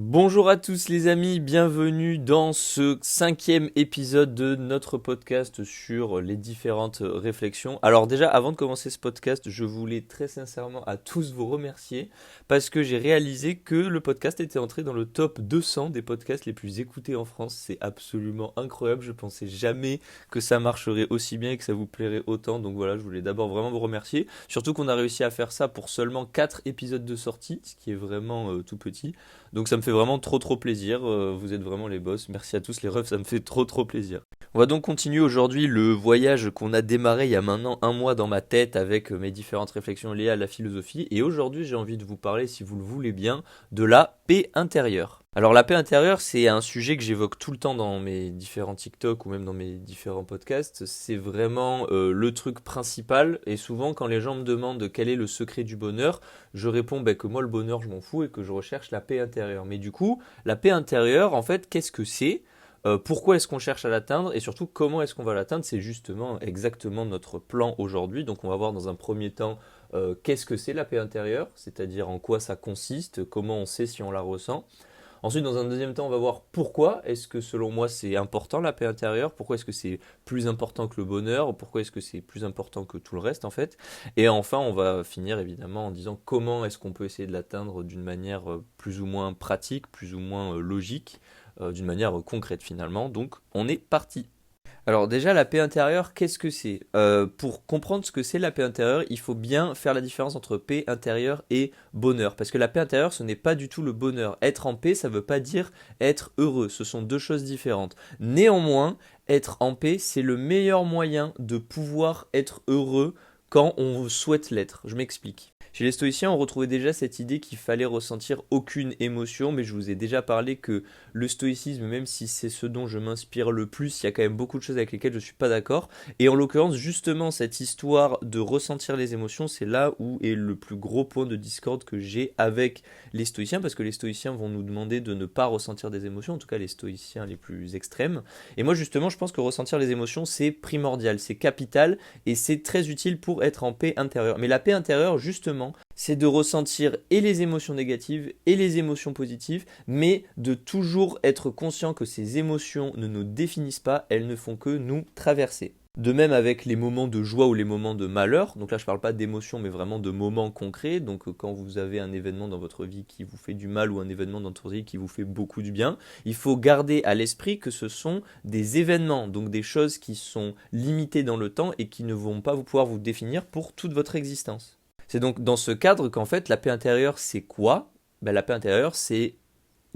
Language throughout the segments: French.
Bonjour à tous les amis, bienvenue dans ce 5e épisode de notre podcast sur les différentes réflexions. Alors déjà, avant de commencer ce podcast, je voulais très sincèrement à tous vous remercier parce que j'ai réalisé que le podcast était entré dans le top 200 des podcasts les plus écoutés en France. C'est absolument incroyable, je pensais jamais que ça marcherait aussi bien et que ça vous plairait autant. Donc voilà, je voulais d'abord vraiment vous remercier. Surtout qu'on a réussi à faire ça pour seulement 4 épisodes de sortie, ce qui est vraiment tout petit. Donc ça me fait vraiment trop plaisir, vous êtes vraiment les boss, merci à tous les refs, ça me fait trop plaisir. On va donc continuer aujourd'hui le voyage qu'on a démarré il y a maintenant un mois dans ma tête avec mes différentes réflexions liées à la philosophie. Et aujourd'hui j'ai envie de vous parler, si vous le voulez bien, de la paix intérieure. Alors la paix intérieure, c'est un sujet que j'évoque tout le temps dans mes différents TikTok ou même dans mes différents podcasts. C'est vraiment le truc principal et souvent quand les gens me demandent quel est le secret du bonheur, je réponds que moi le bonheur je m'en fous et que je recherche la paix intérieure. Mais du coup, la paix intérieure, en fait, qu'est-ce que c'est? Pourquoi est-ce qu'on cherche à l'atteindre et surtout comment est-ce qu'on va l'atteindre? C'est justement exactement notre plan aujourd'hui. Donc on va voir dans un premier temps qu'est-ce que c'est la paix intérieure, c'est-à-dire en quoi ça consiste, comment on sait si on la ressent. Ensuite, dans un deuxième temps, on va voir pourquoi est-ce que selon moi c'est important la paix intérieure, pourquoi est-ce que c'est plus important que le bonheur, pourquoi est-ce que c'est plus important que tout le reste en fait. Et enfin, on va finir évidemment en disant comment est-ce qu'on peut essayer de l'atteindre d'une manière plus ou moins pratique, plus ou moins logique, d'une manière concrète finalement. Donc, on est parti. Alors déjà, la paix intérieure, qu'est-ce que c'est? Pour comprendre ce que c'est la paix intérieure, il faut bien faire la différence entre paix intérieure et bonheur. Parce que la paix intérieure, ce n'est pas du tout le bonheur. Être en paix, ça ne veut pas dire être heureux. Ce sont deux choses différentes. Néanmoins, être en paix, c'est le meilleur moyen de pouvoir être heureux quand on souhaite l'être. Je m'explique. Chez les stoïciens, on retrouvait déjà cette idée qu'il fallait ressentir aucune émotion, mais je vous ai déjà parlé que le stoïcisme, même si c'est ce dont je m'inspire le plus, il y a quand même beaucoup de choses avec lesquelles je ne suis pas d'accord. Et en l'occurrence, justement, cette histoire de ressentir les émotions, c'est là où est le plus gros point de discorde que j'ai avec les stoïciens, parce que les stoïciens vont nous demander de ne pas ressentir des émotions, en tout cas les stoïciens les plus extrêmes. Et moi, justement, je pense que ressentir les émotions, c'est primordial, c'est capital, et c'est très utile pour être en paix intérieure. Mais la paix intérieure, justement, c'est de ressentir et les émotions négatives et les émotions positives, mais de toujours être conscient que ces émotions ne nous définissent pas, elles ne font que nous traverser. De même avec les moments de joie ou les moments de malheur, donc là je ne parle pas d'émotions mais vraiment de moments concrets, donc quand vous avez un événement dans votre vie qui vous fait du mal ou un événement dans votre vie qui vous fait beaucoup du bien, il faut garder à l'esprit que ce sont des événements, donc des choses qui sont limitées dans le temps et qui ne vont pas pouvoir vous définir pour toute votre existence. C'est donc dans ce cadre qu'en fait la paix intérieure c'est quoi? La paix intérieure c'est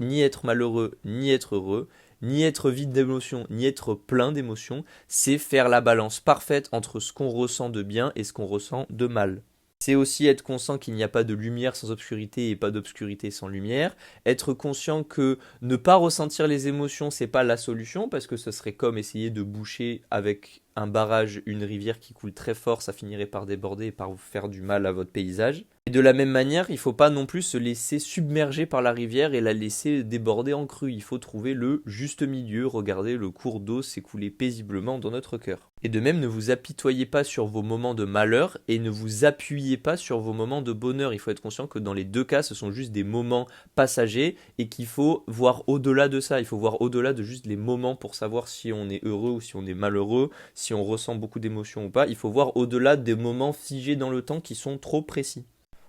ni être malheureux, ni être heureux, ni être vide d'émotions, ni être plein d'émotions, c'est faire la balance parfaite entre ce qu'on ressent de bien et ce qu'on ressent de mal. C'est aussi être conscient qu'il n'y a pas de lumière sans obscurité et pas d'obscurité sans lumière. Être conscient que ne pas ressentir les émotions, c'est pas la solution parce que ce serait comme essayer de boucher avec un barrage une rivière qui coule très fort, ça finirait par déborder et par vous faire du mal à votre paysage. Et de la même manière, il ne faut pas non plus se laisser submerger par la rivière et la laisser déborder en crue. Il faut trouver le juste milieu, regarder le cours d'eau s'écouler paisiblement dans notre cœur. Et de même, ne vous apitoyez pas sur vos moments de malheur et ne vous appuyez pas sur vos moments de bonheur. Il faut être conscient que dans les deux cas, ce sont juste des moments passagers et qu'il faut voir au-delà de ça. Il faut voir au-delà de juste les moments pour savoir si on est heureux ou si on est malheureux, si on ressent beaucoup d'émotions ou pas. Il faut voir au-delà des moments figés dans le temps qui sont trop précis.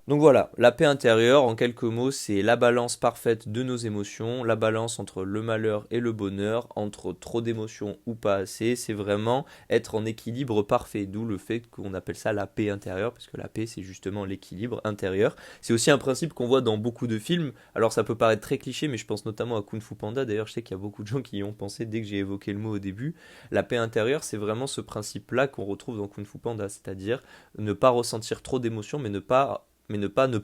Donc voilà, la paix intérieure, en quelques mots, c'est la balance parfaite de nos émotions, la balance entre le malheur et le bonheur, entre trop d'émotions ou pas assez, c'est vraiment être en équilibre parfait, d'où le fait qu'on appelle ça la paix intérieure, parce que la paix c'est justement l'équilibre intérieur. C'est aussi un principe qu'on voit dans beaucoup de films, alors ça peut paraître très cliché, mais je pense notamment à Kung Fu Panda, d'ailleurs je sais qu'il y a beaucoup de gens qui y ont pensé dès que j'ai évoqué le mot au début. La paix intérieure, c'est vraiment ce principe-là qu'on retrouve dans Kung Fu Panda, c'est-à-dire ne pas ressentir trop d'émotions, mais ne pas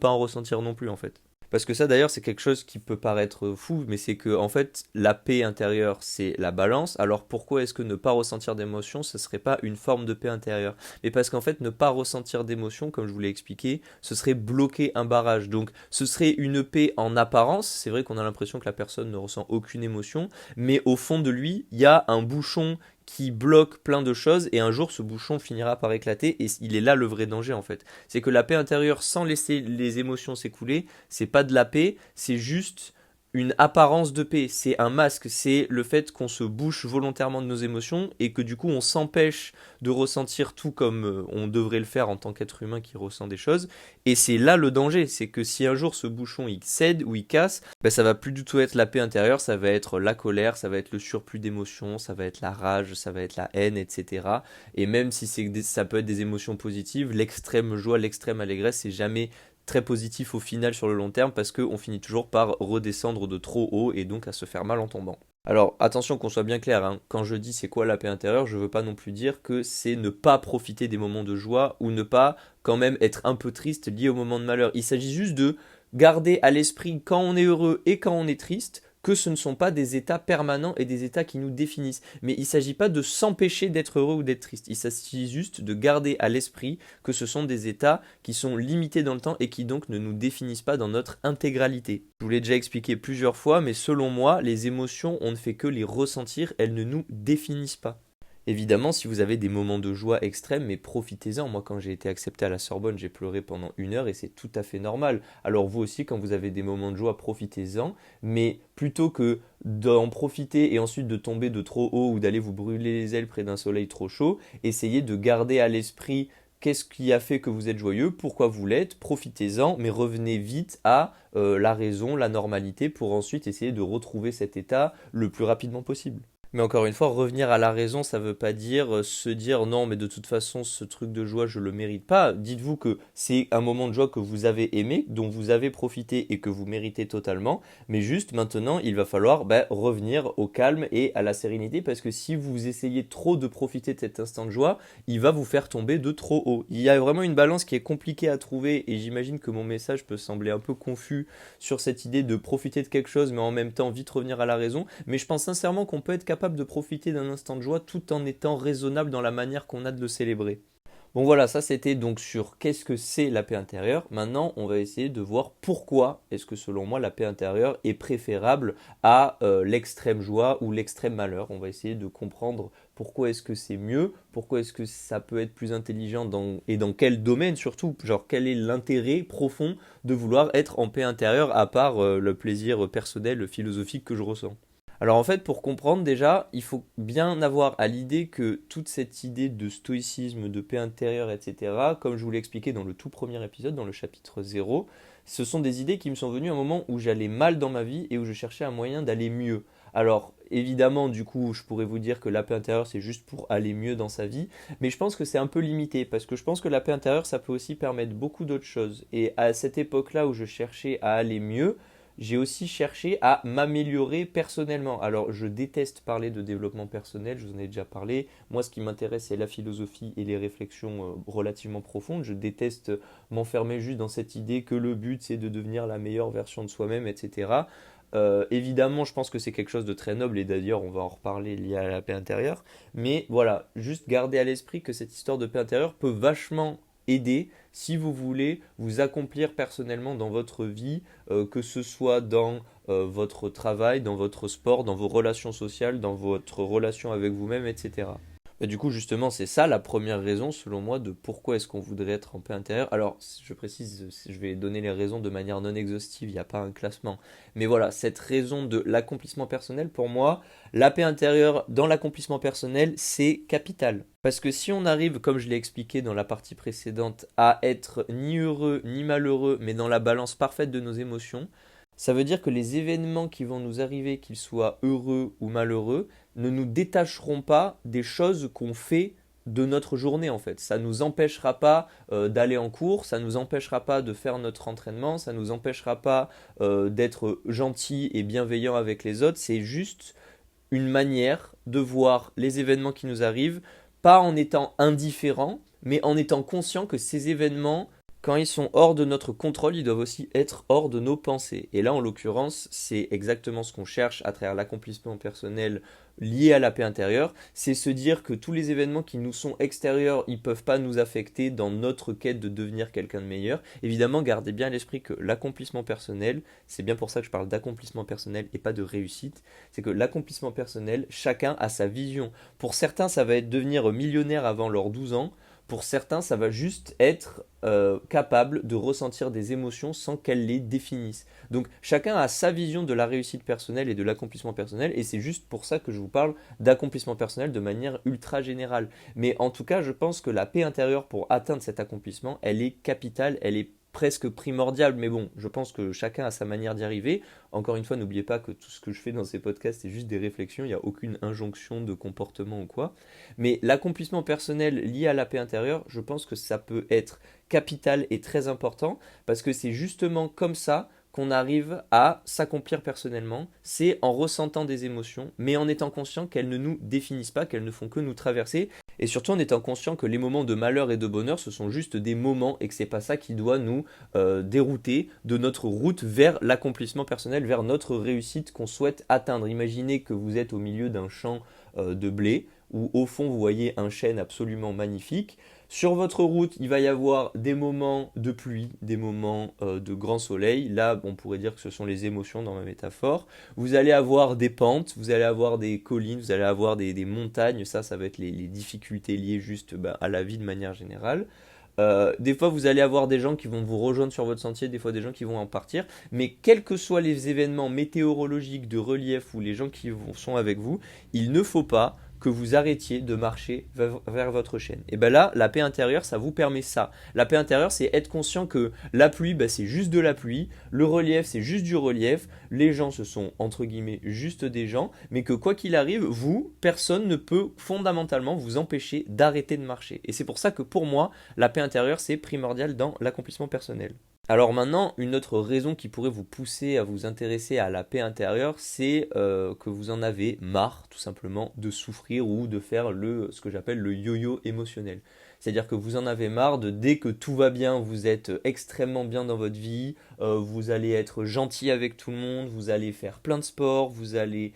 en ressentir non plus en fait. Parce que ça d'ailleurs c'est quelque chose qui peut paraître fou, mais c'est que en fait la paix intérieure c'est la balance, alors pourquoi est-ce que ne pas ressentir d'émotions ce serait pas une forme de paix intérieure? Mais parce qu'en fait ne pas ressentir d'émotions, comme je vous l'ai expliqué, ce serait bloquer un barrage, donc ce serait une paix en apparence, c'est vrai qu'on a l'impression que la personne ne ressent aucune émotion, mais au fond de lui il y a un bouchon qui bloque plein de choses et un jour ce bouchon finira par éclater et il est là le vrai danger en fait. C'est que la paix intérieure sans laisser les émotions s'écouler, c'est pas de la paix, c'est juste une apparence de paix, c'est un masque, c'est le fait qu'on se bouche volontairement de nos émotions et que du coup on s'empêche de ressentir tout comme on devrait le faire en tant qu'être humain qui ressent des choses. Et c'est là le danger, c'est que si un jour ce bouchon il cède ou il casse, ben ça va plus du tout être la paix intérieure, ça va être la colère, ça va être le surplus d'émotions, ça va être la rage, ça va être la haine, etc. Et même si ça peut être des émotions positives, l'extrême joie, l'extrême allégresse, c'est jamais très positif au final sur le long terme parce qu'on finit toujours par redescendre de trop haut et donc à se faire mal en tombant. Alors attention qu'on soit bien clair, hein. Quand je dis c'est quoi la paix intérieure, je veux pas non plus dire que c'est ne pas profiter des moments de joie ou ne pas quand même être un peu triste lié au moment de malheur. Il s'agit juste de garder à l'esprit quand on est heureux et quand on est triste que ce ne sont pas des états permanents et des états qui nous définissent. Mais il ne s'agit pas de s'empêcher d'être heureux ou d'être triste. Il s'agit juste de garder à l'esprit que ce sont des états qui sont limités dans le temps et qui donc ne nous définissent pas dans notre intégralité. Je vous l'ai déjà expliqué plusieurs fois, mais selon moi, les émotions, on ne fait que les ressentir, elles ne nous définissent pas. Évidemment, si vous avez des moments de joie extrêmes, mais profitez-en. Moi, quand j'ai été accepté à la Sorbonne, j'ai pleuré pendant 1 heure et c'est tout à fait normal. Alors vous aussi, quand vous avez des moments de joie, profitez-en. Mais plutôt que d'en profiter et ensuite de tomber de trop haut ou d'aller vous brûler les ailes près d'un soleil trop chaud, essayez de garder à l'esprit qu'est-ce qui a fait que vous êtes joyeux, pourquoi vous l'êtes, profitez-en, mais revenez vite à la raison, la normalité, pour ensuite essayer de retrouver cet état le plus rapidement possible. Mais encore une fois, revenir à la raison, ça ne veut pas dire se dire non, mais de toute façon, ce truc de joie, je ne le mérite pas. Dites-vous que c'est un moment de joie que vous avez aimé, dont vous avez profité et que vous méritez totalement. Mais juste maintenant, il va falloir revenir au calme et à la sérénité parce que si vous essayez trop de profiter de cet instant de joie, il va vous faire tomber de trop haut. Il y a vraiment une balance qui est compliquée à trouver et j'imagine que mon message peut sembler un peu confus sur cette idée de profiter de quelque chose mais en même temps vite revenir à la raison. Mais je pense sincèrement qu'on peut être capable de profiter d'un instant de joie tout en étant raisonnable dans la manière qu'on a de le célébrer. Bon voilà, ça c'était donc sur qu'est-ce que c'est la paix intérieure. Maintenant, on va essayer de voir pourquoi est-ce que selon moi la paix intérieure est préférable à l'extrême joie ou l'extrême malheur. On va essayer de comprendre pourquoi est-ce que c'est mieux, pourquoi est-ce que ça peut être plus intelligent et dans quel domaine surtout, genre quel est l'intérêt profond de vouloir être en paix intérieure à part le plaisir personnel, philosophique que je ressens. Alors en fait, pour comprendre déjà, il faut bien avoir à l'idée que toute cette idée de stoïcisme, de paix intérieure, etc., comme je vous l'ai expliqué dans le tout premier épisode, dans le chapitre 0, ce sont des idées qui me sont venues à un moment où j'allais mal dans ma vie et où je cherchais un moyen d'aller mieux. Alors évidemment, du coup, je pourrais vous dire que la paix intérieure, c'est juste pour aller mieux dans sa vie, mais je pense que c'est un peu limité, parce que je pense que la paix intérieure, ça peut aussi permettre beaucoup d'autres choses. Et à cette époque-là où je cherchais à aller mieux, j'ai aussi cherché à m'améliorer personnellement. Alors, je déteste parler de développement personnel, je vous en ai déjà parlé. Moi, ce qui m'intéresse, c'est la philosophie et les réflexions relativement profondes. Je déteste m'enfermer juste dans cette idée que le but, c'est de devenir la meilleure version de soi-même, etc. Évidemment, je pense que c'est quelque chose de très noble et d'ailleurs, on va en reparler lié à la paix intérieure. Mais voilà, juste garder à l'esprit que cette histoire de paix intérieure peut vachement aider si vous voulez vous accomplir personnellement dans votre vie, que ce soit dans votre travail, dans votre sport, dans vos relations sociales, dans votre relation avec vous-même, etc. Du coup, justement, c'est ça la première raison, selon moi, de pourquoi est-ce qu'on voudrait être en paix intérieure. Alors, je précise, je vais donner les raisons de manière non exhaustive, il n'y a pas un classement. Mais voilà, cette raison de l'accomplissement personnel, pour moi, la paix intérieure dans l'accomplissement personnel, c'est capital. Parce que si on arrive, comme je l'ai expliqué dans la partie précédente, à être ni heureux ni malheureux, mais dans la balance parfaite de nos émotions, ça veut dire que les événements qui vont nous arriver, qu'ils soient heureux ou malheureux, ne nous détacheront pas des choses qu'on fait de notre journée en fait. Ça ne nous empêchera pas d'aller en cours, ça ne nous empêchera pas de faire notre entraînement, ça ne nous empêchera pas d'être gentil et bienveillant avec les autres. C'est juste une manière de voir les événements qui nous arrivent, pas en étant indifférent, mais en étant conscient que ces événements, quand ils sont hors de notre contrôle, ils doivent aussi être hors de nos pensées. Et là, en l'occurrence, c'est exactement ce qu'on cherche à travers l'accomplissement personnel lié à la paix intérieure. C'est se dire que tous les événements qui nous sont extérieurs, ils ne peuvent pas nous affecter dans notre quête de devenir quelqu'un de meilleur. Évidemment, gardez bien à l'esprit que l'accomplissement personnel, c'est bien pour ça que je parle d'accomplissement personnel et pas de réussite, c'est que l'accomplissement personnel, chacun a sa vision. Pour certains, ça va être devenir millionnaire avant leurs 12 ans. Pour certains, ça va juste être capable de ressentir des émotions sans qu'elles les définissent. Donc chacun a sa vision de la réussite personnelle et de l'accomplissement personnel, et c'est juste pour ça que je vous parle d'accomplissement personnel de manière ultra générale. Mais en tout cas, je pense que la paix intérieure pour atteindre cet accomplissement, elle est capitale, elle est presque primordiale, mais bon, je pense que chacun a sa manière d'y arriver. Encore une fois, n'oubliez pas que tout ce que je fais dans ces podcasts, c'est juste des réflexions, il n'y a aucune injonction de comportement ou quoi. Mais l'accomplissement personnel lié à la paix intérieure, je pense que ça peut être capital et très important, parce que c'est justement comme ça qu'on arrive à s'accomplir personnellement, c'est en ressentant des émotions, mais en étant conscient qu'elles ne nous définissent pas, qu'elles ne font que nous traverser, et surtout en étant conscient que les moments de malheur et de bonheur, ce sont juste des moments, et que c'est pas ça qui doit nous dérouter de notre route vers l'accomplissement personnel, vers notre réussite qu'on souhaite atteindre. Imaginez que vous êtes au milieu d'un champ de blé, où au fond vous voyez un chêne absolument magnifique. Sur votre route, il va y avoir des moments de pluie, des moments de grand soleil. Là, on pourrait dire que ce sont les émotions dans ma métaphore. Vous allez avoir des pentes, vous allez avoir des collines, vous allez avoir des montagnes. Ça va être les difficultés liées juste à la vie de manière générale. Des fois, vous allez avoir des gens qui vont vous rejoindre sur votre sentier, des fois des gens qui vont en partir. Mais quels que soient les événements météorologiques, de relief ou les gens qui sont avec vous, il ne faut pas que vous arrêtiez de marcher vers votre chaîne. Et bien là, la paix intérieure, ça vous permet ça. La paix intérieure, c'est être conscient que la pluie, c'est juste de la pluie, le relief, c'est juste du relief, les gens, ce sont entre guillemets juste des gens, mais que quoi qu'il arrive, vous, personne ne peut fondamentalement vous empêcher d'arrêter de marcher. Et c'est pour ça que pour moi, la paix intérieure, c'est primordial dans l'accomplissement personnel. Alors maintenant, une autre raison qui pourrait vous pousser à vous intéresser à la paix intérieure, c'est que vous en avez marre tout simplement de souffrir ou de faire ce que j'appelle le yo-yo émotionnel. C'est-à-dire que vous en avez marre de dès que tout va bien, vous êtes extrêmement bien dans votre vie, vous allez être gentil avec tout le monde, vous allez faire plein de sport, vous allez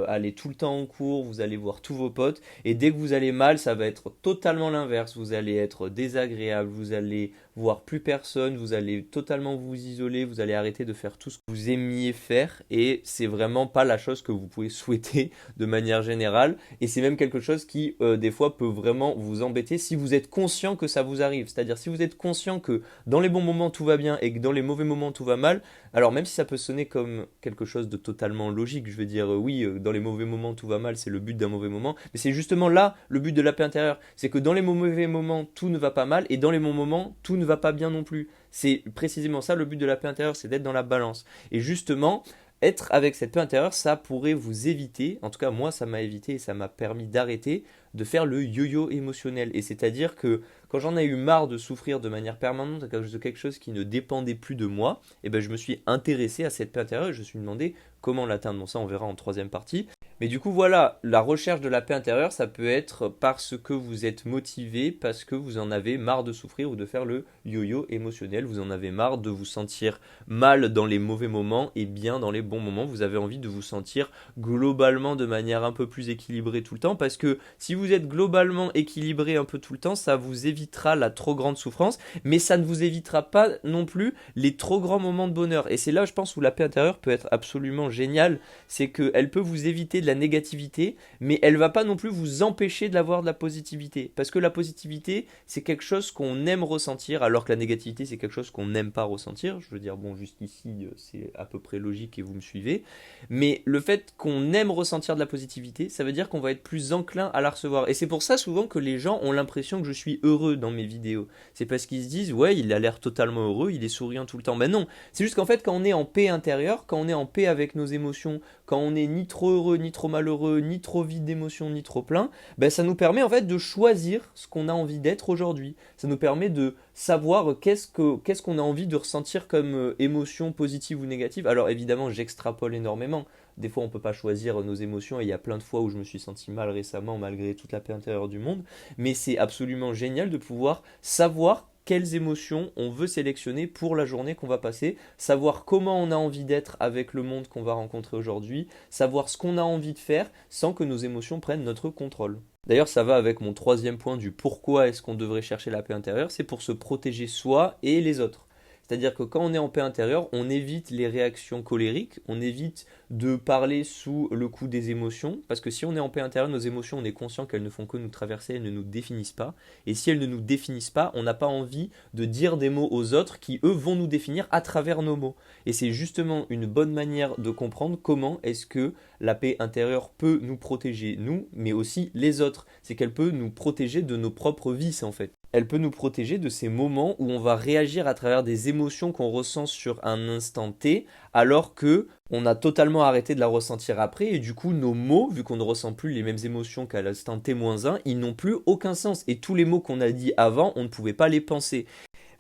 aller tout le temps en cours, vous allez voir tous vos potes, et dès que vous allez mal, ça va être totalement l'inverse, vous allez être désagréable, vous allez voir plus personne, vous allez totalement vous isoler, vous allez arrêter de faire tout ce que vous aimiez faire, et c'est vraiment pas la chose que vous pouvez souhaiter de manière générale, et c'est même quelque chose qui des fois peut vraiment vous embêter si vous êtes conscient que ça vous arrive. C'est-à-dire si vous êtes conscient que dans les bons moments tout va bien et que dans les mauvais moments tout va mal, alors même si ça peut sonner comme quelque chose de totalement logique, je veux dire oui, dans les mauvais moments tout va mal, c'est le but d'un mauvais moment, mais c'est justement là le but de la paix intérieure, c'est que dans les mauvais moments tout ne va pas mal et dans les bons moments tout ne va pas bien non plus. C'est précisément ça le but de la paix intérieure, c'est d'être dans la balance. Et justement, être avec cette paix intérieure, ça pourrait vous éviter, en tout cas moi ça m'a évité et ça m'a permis d'arrêter de faire le yo-yo émotionnel. Et c'est-à-dire que quand j'en ai eu marre de souffrir de manière permanente à cause de quelque chose qui ne dépendait plus de moi, et ben je me suis intéressé à cette paix intérieure et je me suis demandé comment l'atteindre. Bon ça on verra en troisième partie. Mais du coup voilà, la recherche de la paix intérieure, ça peut être parce que vous êtes motivé, parce que vous en avez marre de souffrir ou de faire le yo-yo émotionnel, vous en avez marre de vous sentir mal dans les mauvais moments et bien dans les bons moments, vous avez envie de vous sentir globalement de manière un peu plus équilibrée tout le temps, parce que si vous êtes globalement équilibré un peu tout le temps, ça vous évitera la trop grande souffrance, mais ça ne vous évitera pas non plus les trop grands moments de bonheur. Et c'est là, je pense, où la paix intérieure peut être absolument géniale, c'est qu'elle peut vous éviter de la négativité, mais elle va pas non plus vous empêcher d'avoir de la positivité. Parce que la positivité, c'est quelque chose qu'on aime ressentir, alors que la négativité, c'est quelque chose qu'on n'aime pas ressentir. Je veux dire, bon, jusqu'ici, c'est à peu près logique et vous me suivez. Mais le fait qu'on aime ressentir de la positivité, ça veut dire qu'on va être plus enclin à la recevoir. Et c'est pour ça souvent que les gens ont l'impression que je suis heureux dans mes vidéos. C'est parce qu'ils se disent, ouais, il a l'air totalement heureux, il est souriant tout le temps. Ben non, c'est juste qu'en fait, quand on est en paix intérieure, quand on est en paix avec nos émotions, quand on est ni trop heureux, ni trop malheureux, ni trop vide d'émotions, ni trop plein, ben ça nous permet en fait de choisir ce qu'on a envie d'être aujourd'hui. Ça nous permet de savoir qu'est-ce qu'on a envie de ressentir comme émotion positive ou négative. Alors évidemment, j'extrapole énormément. Des fois, on ne peut pas choisir nos émotions et il y a plein de fois où je me suis senti mal récemment malgré toute la paix intérieure du monde. Mais c'est absolument génial de pouvoir savoir quelles émotions on veut sélectionner pour la journée qu'on va passer, savoir comment on a envie d'être avec le monde qu'on va rencontrer aujourd'hui, savoir ce qu'on a envie de faire sans que nos émotions prennent notre contrôle. D'ailleurs, ça va avec mon troisième point du pourquoi est-ce qu'on devrait chercher la paix intérieure, c'est pour se protéger soi et les autres. C'est-à-dire que quand on est en paix intérieure, on évite les réactions colériques, on évite de parler sous le coup des émotions, parce que si on est en paix intérieure, nos émotions, on est conscient qu'elles ne font que nous traverser, elles ne nous définissent pas. Et si elles ne nous définissent pas, on n'a pas envie de dire des mots aux autres qui, eux, vont nous définir à travers nos mots. Et c'est justement une bonne manière de comprendre comment est-ce que la paix intérieure peut nous protéger, nous, mais aussi les autres. C'est qu'elle peut nous protéger de nos propres vices, en fait. Elle peut nous protéger de ces moments où on va réagir à travers des émotions qu'on ressent sur un instant T, alors que on a totalement arrêté de la ressentir après, et du coup nos mots, vu qu'on ne ressent plus les mêmes émotions qu'à l'instant T-1, ils n'ont plus aucun sens. Et tous les mots qu'on a dit avant, on ne pouvait pas les penser.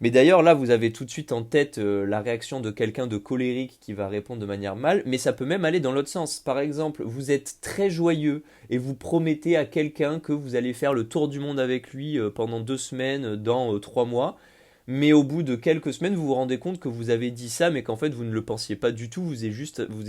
Mais d'ailleurs, là, vous avez tout de suite en tête la réaction de quelqu'un de colérique qui va répondre de manière mal, mais ça peut même aller dans l'autre sens. Par exemple, vous êtes très joyeux et vous promettez à quelqu'un que vous allez faire le tour du monde avec lui pendant 2 semaines, dans 3 mois. Mais au bout de quelques semaines, vous vous rendez compte que vous avez dit ça, mais qu'en fait vous ne le pensiez pas du tout, vous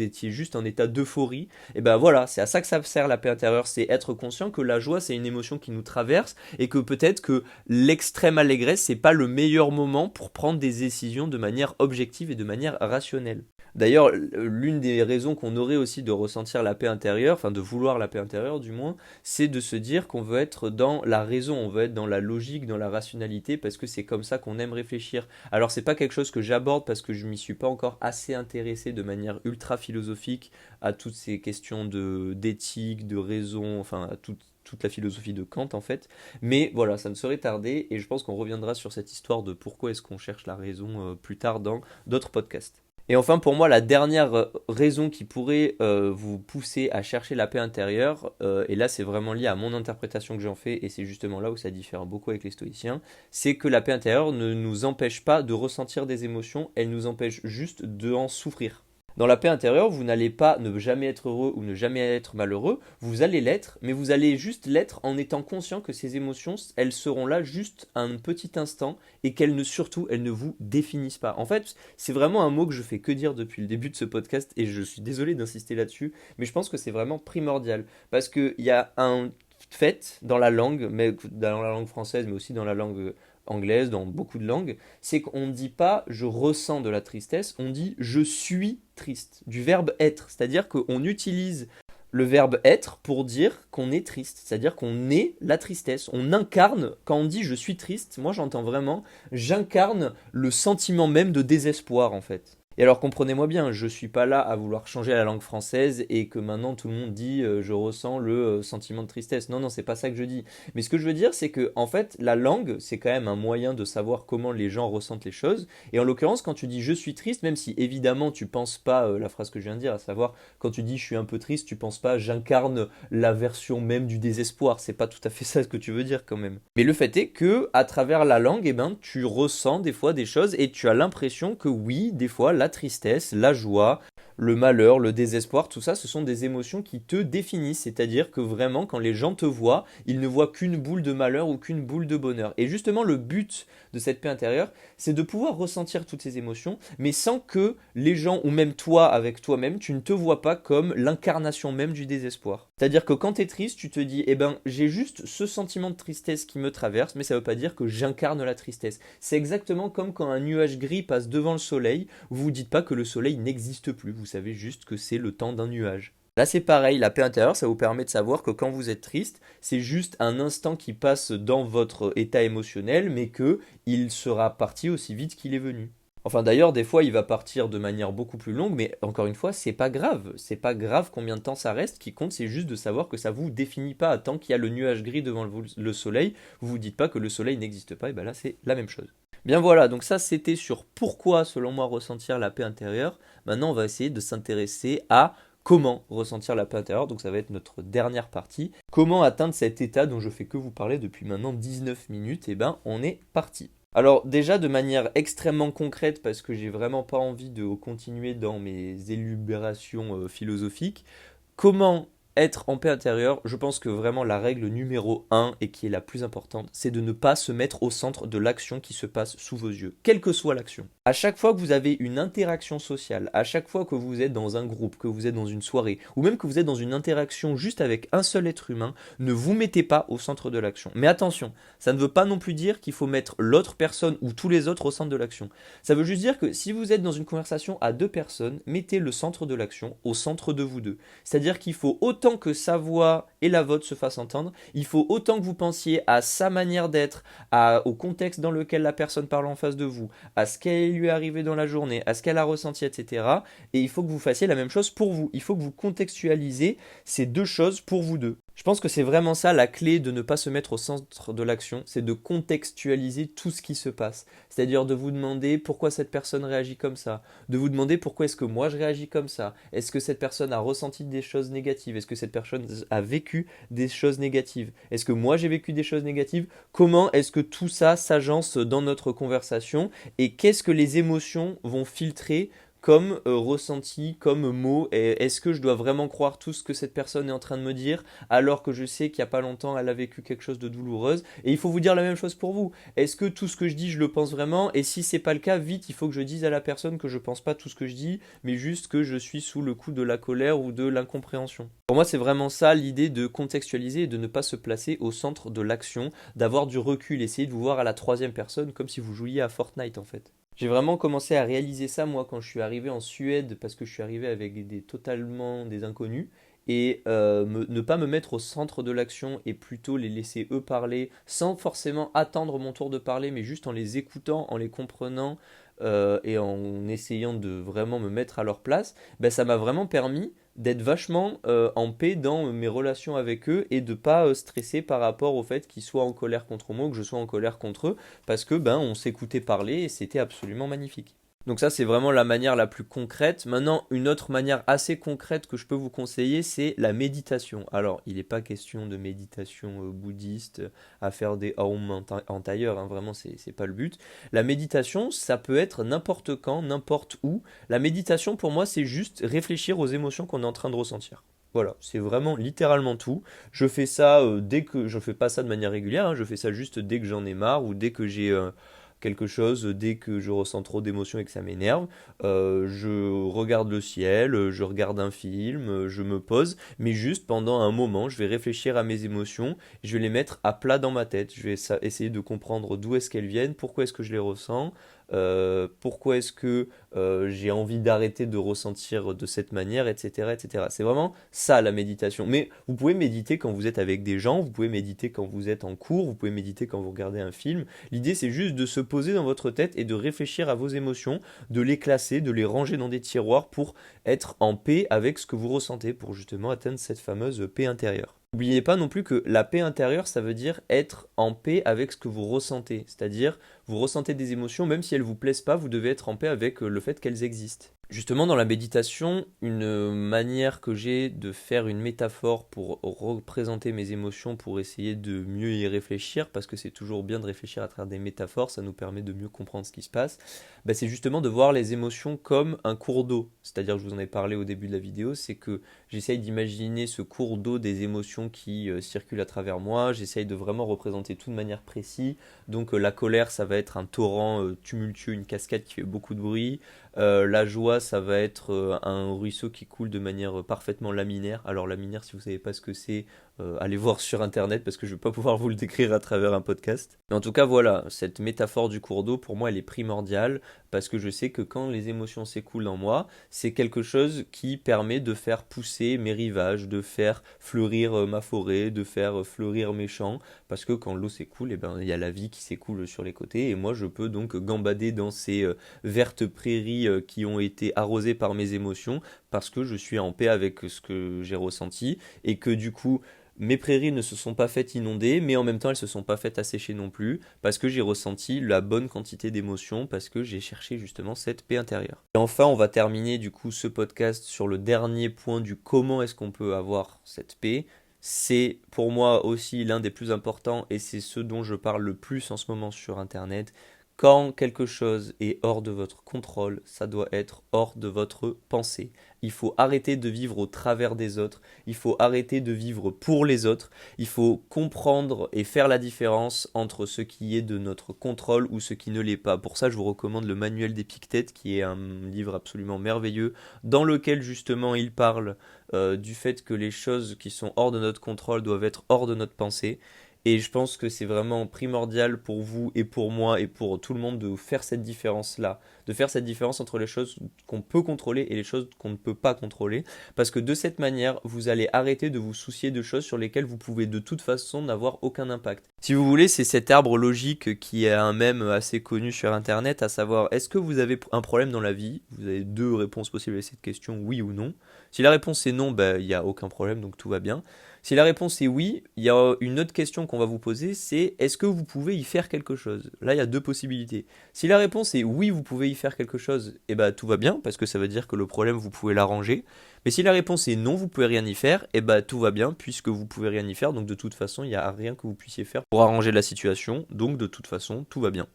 étiez juste en état d'euphorie. Et ben voilà, c'est à ça que ça sert la paix intérieure, c'est être conscient que la joie c'est une émotion qui nous traverse et que peut-être que l'extrême allégresse c'est pas le meilleur moment pour prendre des décisions de manière objective et de manière rationnelle. D'ailleurs, l'une des raisons qu'on aurait aussi de ressentir la paix intérieure, enfin de vouloir la paix intérieure du moins, c'est de se dire qu'on veut être dans la raison, on veut être dans la logique, dans la rationalité, parce que c'est comme ça qu'on aime réfléchir. Alors c'est pas quelque chose que j'aborde parce que je m'y suis pas encore assez intéressé de manière ultra philosophique à toutes ces questions d'éthique, de raison, enfin à toute la philosophie de Kant en fait. Mais voilà, ça ne saurait tarder et je pense qu'on reviendra sur cette histoire de pourquoi est-ce qu'on cherche la raison plus tard dans d'autres podcasts. Et enfin, pour moi, la dernière raison qui pourrait vous pousser à chercher la paix intérieure, et là c'est vraiment lié à mon interprétation que j'en fais, et c'est justement là où ça diffère beaucoup avec les stoïciens, c'est que la paix intérieure ne nous empêche pas de ressentir des émotions, elle nous empêche juste d'en souffrir. Dans la paix intérieure, vous n'allez pas ne jamais être heureux ou ne jamais être malheureux, vous allez l'être, mais vous allez juste l'être en étant conscient que ces émotions, elles seront là juste un petit instant et surtout, elles ne vous définissent pas. En fait, c'est vraiment un mot que je fais que dire depuis le début de ce podcast et je suis désolé d'insister là-dessus, mais je pense que c'est vraiment primordial parce qu'il y a un fait dans la langue, mais dans la langue française, mais aussi dans la langue anglaise, dans beaucoup de langues, c'est qu'on ne dit pas je ressens de la tristesse, on dit je suis triste, du verbe être. C'est-à-dire qu'on utilise le verbe être pour dire qu'on est triste, c'est-à-dire qu'on est la tristesse. On incarne, quand on dit je suis triste, moi j'entends vraiment, j'incarne le sentiment même de désespoir en fait. Et alors comprenez-moi bien, je suis pas là à vouloir changer la langue française et que maintenant tout le monde dit je ressens le sentiment de tristesse. Non, non, c'est pas ça que je dis. Mais ce que je veux dire, c'est que en fait, la langue, c'est quand même un moyen de savoir comment les gens ressentent les choses. Et en l'occurrence, quand tu dis je suis triste, même si évidemment tu penses pas la phrase que je viens de dire, à savoir quand tu dis je suis un peu triste, tu penses pas j'incarne la version même du désespoir. C'est pas tout à fait ça ce que tu veux dire quand même. Mais le fait est que à travers la langue, eh ben, tu ressens des fois des choses et tu as l'impression que oui, des fois la tristesse, la joie, le malheur, le désespoir, tout ça, ce sont des émotions qui te définissent. C'est-à-dire que vraiment, quand les gens te voient, ils ne voient qu'une boule de malheur ou qu'une boule de bonheur. Et justement, le but de cette paix intérieure, c'est de pouvoir ressentir toutes ces émotions, mais sans que les gens, ou même toi avec toi-même, tu ne te vois pas comme l'incarnation même du désespoir. C'est-à-dire que quand tu es triste, tu te dis, eh ben, j'ai juste ce sentiment de tristesse qui me traverse, mais ça ne veut pas dire que j'incarne la tristesse. C'est exactement comme quand un nuage gris passe devant le soleil, vous vous dites pas que le soleil n'existe plus, vous savez juste que c'est le temps d'un nuage. Là c'est pareil, la paix intérieure ça vous permet de savoir que quand vous êtes triste, c'est juste un instant qui passe dans votre état émotionnel, mais que il sera parti aussi vite qu'il est venu. Enfin d'ailleurs, des fois il va partir de manière beaucoup plus longue, mais encore une fois, c'est pas grave. C'est pas grave combien de temps ça reste, ce qui compte c'est juste de savoir que ça vous définit pas. Tant qu'il y a le nuage gris devant le soleil, vous vous dites pas que le soleil n'existe pas, et ben là c'est la même chose. Bien voilà, donc ça c'était sur pourquoi selon moi ressentir la paix intérieure. Maintenant on va essayer de s'intéresser à comment ressentir la paix intérieure, donc ça va être notre dernière partie. Comment atteindre cet état dont je fais que vous parler depuis maintenant 19 minutes, et ben on est parti. Alors déjà de manière extrêmement concrète, parce que j'ai vraiment pas envie de continuer dans mes élucubrations philosophiques, comment être en paix intérieure, je pense que vraiment la règle numéro un et qui est la plus importante, c'est de ne pas se mettre au centre de l'action qui se passe sous vos yeux, quelle que soit l'action. À chaque fois que vous avez une interaction sociale, à chaque fois que vous êtes dans un groupe, que vous êtes dans une soirée, ou même que vous êtes dans une interaction juste avec un seul être humain, ne vous mettez pas au centre de l'action. Mais attention, ça ne veut pas non plus dire qu'il faut mettre l'autre personne ou tous les autres au centre de l'action. Ça veut juste dire que si vous êtes dans une conversation à deux personnes, mettez le centre de l'action au centre de vous deux. C'est-à-dire qu'il faut autant que sa voix et la vôtre se fassent entendre, il faut autant que vous pensiez à sa manière d'être, au contexte dans lequel la personne parle en face de vous, à ce qu'elle lui est arrivé dans la journée, à ce qu'elle a ressenti, etc. Et il faut que vous fassiez la même chose pour vous. Il faut que vous contextualisez ces deux choses pour vous deux. Je pense que c'est vraiment ça la clé de ne pas se mettre au centre de l'action, c'est de contextualiser tout ce qui se passe. C'est-à-dire de vous demander pourquoi cette personne réagit comme ça, de vous demander pourquoi est-ce que moi je réagis comme ça, est-ce que cette personne a ressenti des choses négatives, est-ce que cette personne a vécu des choses négatives, est-ce que moi j'ai vécu des choses négatives, comment est-ce que tout ça s'agence dans notre conversation et qu'est-ce que les émotions vont filtrer comme ressenti, comme mot, et est-ce que je dois vraiment croire tout ce que cette personne est en train de me dire alors que je sais qu'il n'y a pas longtemps elle a vécu quelque chose de douloureuse. Et il faut vous dire la même chose pour vous. Est-ce que tout ce que je dis je le pense vraiment? Et si c'est pas le cas, vite il faut que je dise à la personne que je pense pas tout ce que je dis, mais juste que je suis sous le coup de la colère ou de l'incompréhension. Pour moi c'est vraiment ça l'idée de contextualiser et de ne pas se placer au centre de l'action, d'avoir du recul, essayer de vous voir à la troisième personne comme si vous jouiez à Fortnite en fait. J'ai vraiment commencé à réaliser ça moi quand je suis arrivé en Suède parce que je suis arrivé avec totalement des inconnus et ne pas me mettre au centre de l'action et plutôt les laisser eux parler sans forcément attendre mon tour de parler mais juste en les écoutant, en les comprenant et en essayant de vraiment me mettre à leur place, ben, ça m'a vraiment permis d'être vachement en paix dans mes relations avec eux et de pas stresser par rapport au fait qu'ils soient en colère contre moi ou que je sois en colère contre eux parce que ben on s'écoutait parler et c'était absolument magnifique. Donc ça c'est vraiment la manière la plus concrète. Maintenant une autre manière assez concrète que je peux vous conseiller c'est la méditation. Alors il n'est pas question de méditation bouddhiste à faire des aum en tailleur, hein, vraiment c'est pas le but. La méditation ça peut être n'importe quand, n'importe où. La méditation pour moi c'est juste réfléchir aux émotions qu'on est en train de ressentir. Voilà, c'est vraiment littéralement tout. Je fais ça dès que je fais pas ça de manière régulière, hein, je fais ça juste dès que j'en ai marre ou dès que j'ai quelque chose, dès que je ressens trop d'émotions et que ça m'énerve. Je regarde le ciel, je regarde un film, je me pose, mais juste pendant un moment, je vais réfléchir à mes émotions, je vais les mettre à plat dans ma tête, je vais essayer de comprendre d'où est-ce qu'elles viennent, pourquoi est-ce que je les ressens, pourquoi est-ce que j'ai envie d'arrêter de ressentir de cette manière, etc., etc. C'est vraiment ça la méditation. Mais vous pouvez méditer quand vous êtes avec des gens, vous pouvez méditer quand vous êtes en cours, vous pouvez méditer quand vous regardez un film. L'idée c'est juste de se poser dans votre tête et de réfléchir à vos émotions, de les classer, de les ranger dans des tiroirs pour être en paix avec ce que vous ressentez, pour justement atteindre cette fameuse paix intérieure. N'oubliez pas non plus que la paix intérieure, ça veut dire être en paix avec ce que vous ressentez. C'est-à-dire, vous ressentez des émotions, même si elles ne vous plaisent pas, vous devez être en paix avec le fait qu'elles existent. Justement, dans la méditation, une manière que j'ai de faire une métaphore pour représenter mes émotions, pour essayer de mieux y réfléchir, parce que c'est toujours bien de réfléchir à travers des métaphores, ça nous permet de mieux comprendre ce qui se passe, bah, c'est justement de voir les émotions comme un cours d'eau. C'est-à-dire, je vous en ai parlé au début de la vidéo, c'est que j'essaye d'imaginer ce cours d'eau des émotions qui circulent à travers moi, j'essaye de vraiment représenter tout de manière précise. Donc la colère, ça va être un torrent tumultueux, une cascade qui fait beaucoup de bruit. La joie, ça va être un ruisseau qui coule de manière parfaitement laminaire. Alors laminaire, si vous ne savez pas ce que c'est, allez voir sur internet parce que je ne vais pas pouvoir vous le décrire à travers un podcast. Mais en tout cas, voilà, cette métaphore du cours d'eau, pour moi, elle est primordiale parce que je sais que quand les émotions s'écoulent en moi, c'est quelque chose qui permet de faire pousser mes rivages, de faire fleurir ma forêt, de faire fleurir mes champs, parce que quand l'eau s'écoule, eh ben, il y a la vie qui s'écoule sur les côtés, et moi je peux donc gambader dans ces vertes prairies qui ont été arrosées par mes émotions, parce que je suis en paix avec ce que j'ai ressenti, et que du coup, mes prairies ne se sont pas faites inonder, mais en même temps elles se sont pas faites assécher non plus, parce que j'ai ressenti la bonne quantité d'émotions, parce que j'ai cherché justement cette paix intérieure. Et enfin, on va terminer du coup ce podcast sur le dernier point du comment est-ce qu'on peut avoir cette paix. C'est pour moi aussi l'un des plus importants et c'est ce dont je parle le plus en ce moment sur internet. Quand quelque chose est hors de votre contrôle, ça doit être hors de votre pensée. Il faut arrêter de vivre au travers des autres, il faut arrêter de vivre pour les autres, il faut comprendre et faire la différence entre ce qui est de notre contrôle ou ce qui ne l'est pas. Pour ça, je vous recommande le Manuel d'Épictète, qui est un livre absolument merveilleux, dans lequel justement il parle du fait que les choses qui sont hors de notre contrôle doivent être hors de notre pensée. Et je pense que c'est vraiment primordial pour vous et pour moi et pour tout le monde de faire cette différence-là, de faire cette différence entre les choses qu'on peut contrôler et les choses qu'on ne peut pas contrôler, parce que de cette manière, vous allez arrêter de vous soucier de choses sur lesquelles vous pouvez de toute façon n'avoir aucun impact. Si vous voulez, c'est cet arbre logique qui est un mème assez connu sur Internet, à savoir, est-ce que vous avez un problème dans la vie? Vous avez deux réponses possibles à cette question, oui ou non. Si la réponse est non, il n'y a aucun problème, donc tout va bien. Si la réponse est oui, il y a une autre question qu'on va vous poser, c'est est-ce que vous pouvez y faire quelque chose? Là, il y a deux possibilités. Si la réponse est oui, vous pouvez y faire quelque chose, tout va bien, parce que ça veut dire que le problème, vous pouvez l'arranger. Mais si la réponse est non, vous pouvez rien y faire, tout va bien, puisque vous pouvez rien y faire, donc de toute façon, il n'y a rien que vous puissiez faire pour arranger la situation, donc de toute façon, tout va bien.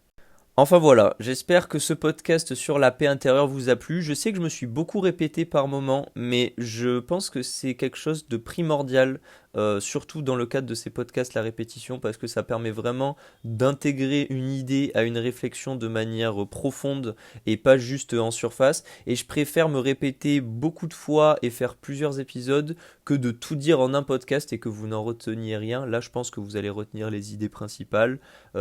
Enfin voilà, j'espère que ce podcast sur la paix intérieure vous a plu. Je sais que je me suis beaucoup répété par moment, mais je pense que c'est quelque chose de primordial, surtout dans le cadre de ces podcasts, la répétition, parce que ça permet vraiment d'intégrer une idée à une réflexion de manière profonde et pas juste en surface. Et je préfère me répéter beaucoup de fois et faire plusieurs épisodes que de tout dire en un podcast et que vous n'en reteniez rien. Là, je pense que vous allez retenir les idées principales.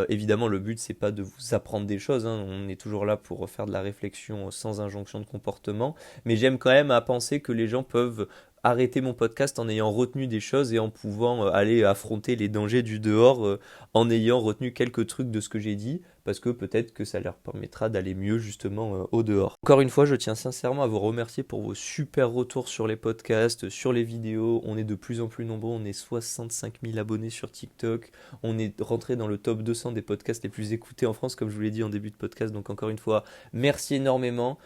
Évidemment, le but, c'est pas de vous apprendre des choses, hein. On est toujours là pour faire de la réflexion sans injonction de comportement, mais j'aime quand même à penser que les gens peuvent arrêter mon podcast en ayant retenu des choses et en pouvant aller affronter les dangers du dehors en ayant retenu quelques trucs de ce que j'ai dit, parce que peut-être que ça leur permettra d'aller mieux justement au dehors. Encore une fois, je tiens sincèrement à vous remercier pour vos super retours sur les podcasts, sur les vidéos. On est de plus en plus nombreux, on est 65 000 abonnés sur TikTok, on est rentré dans le top 200 des podcasts les plus écoutés en France, comme je vous l'ai dit en début de podcast. Donc encore une fois, merci énormément.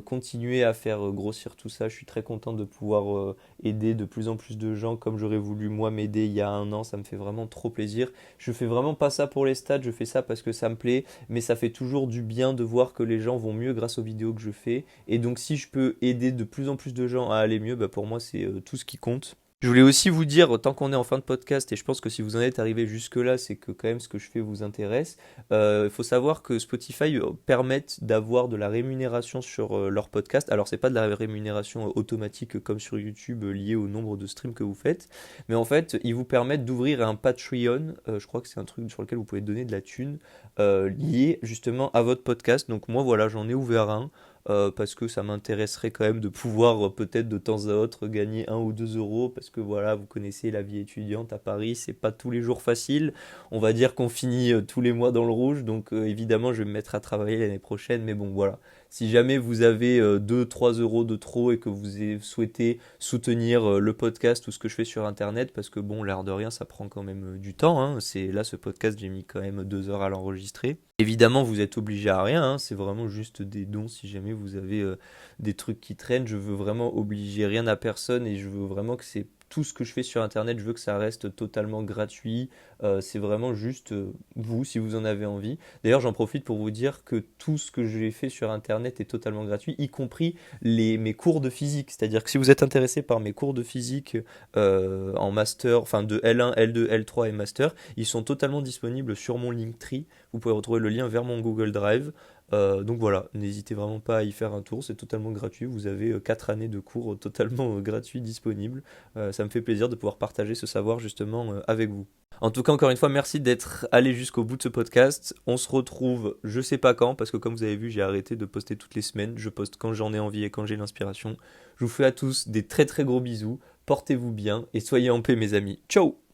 Continuez à faire grossir tout ça. Je suis très content de pouvoir aider de plus en plus de gens comme j'aurais voulu moi m'aider il y a un an. Ça me fait vraiment trop plaisir. Je fais vraiment pas ça pour les stats, je fais ça parce que ça me plaît, mais ça fait toujours du bien de voir que les gens vont mieux grâce aux vidéos que je fais. Et donc si je peux aider de plus en plus de gens à aller mieux, pour moi c'est tout ce qui compte. Je voulais aussi vous dire, tant qu'on est en fin de podcast, et je pense que si vous en êtes arrivé jusque-là, c'est que quand même ce que je fais vous intéresse. Il faut savoir que Spotify permettent d'avoir de la rémunération sur leur podcast. Alors c'est pas de la rémunération automatique comme sur YouTube liée au nombre de streams que vous faites, mais en fait ils vous permettent d'ouvrir un Patreon. Je crois que c'est un truc sur lequel vous pouvez donner de la thune lié justement à votre podcast. Donc moi voilà, j'en ai ouvert un. Parce que ça m'intéresserait quand même de pouvoir peut-être de temps à autre gagner 1 ou 2 euros, parce que voilà, vous connaissez la vie étudiante à Paris, c'est pas tous les jours facile. On va dire qu'on finit tous les mois dans le rouge, donc évidemment je vais me mettre à travailler l'année prochaine, mais bon voilà. Si jamais vous avez 2-3 euros de trop et que vous souhaitez soutenir le podcast ou ce que je fais sur internet, parce que bon, l'air de rien, ça prend quand même du temps, hein. Là, ce podcast, j'ai mis quand même 2 heures à l'enregistrer. Évidemment, vous êtes obligé à rien, hein. C'est vraiment juste des dons si jamais vous avez des trucs qui traînent. Je veux vraiment obliger rien à personne et je veux vraiment que c'est tout ce que je fais sur internet, je veux que ça reste totalement gratuit. C'est vraiment juste vous, si vous en avez envie. D'ailleurs, j'en profite pour vous dire que tout ce que j'ai fait sur internet est totalement gratuit, y compris mes cours de physique. C'est-à-dire que si vous êtes intéressé par mes cours de physique en master, enfin de L1, L2, L3 et master, ils sont totalement disponibles sur mon Linktree. Vous pouvez retrouver le lien vers mon Google Drive. Donc voilà, n'hésitez vraiment pas à y faire un tour, c'est totalement gratuit, vous avez 4 années de cours totalement gratuits disponibles. Ça me fait plaisir de pouvoir partager ce savoir justement avec vous. En tout cas, encore une fois, merci d'être allé jusqu'au bout de ce podcast. On se retrouve, je sais pas quand, parce que comme vous avez vu, j'ai arrêté de poster toutes les semaines. Je poste quand j'en ai envie et quand j'ai l'inspiration. Je vous fais à tous des très très gros bisous, portez-vous bien et soyez en paix mes amis. Ciao!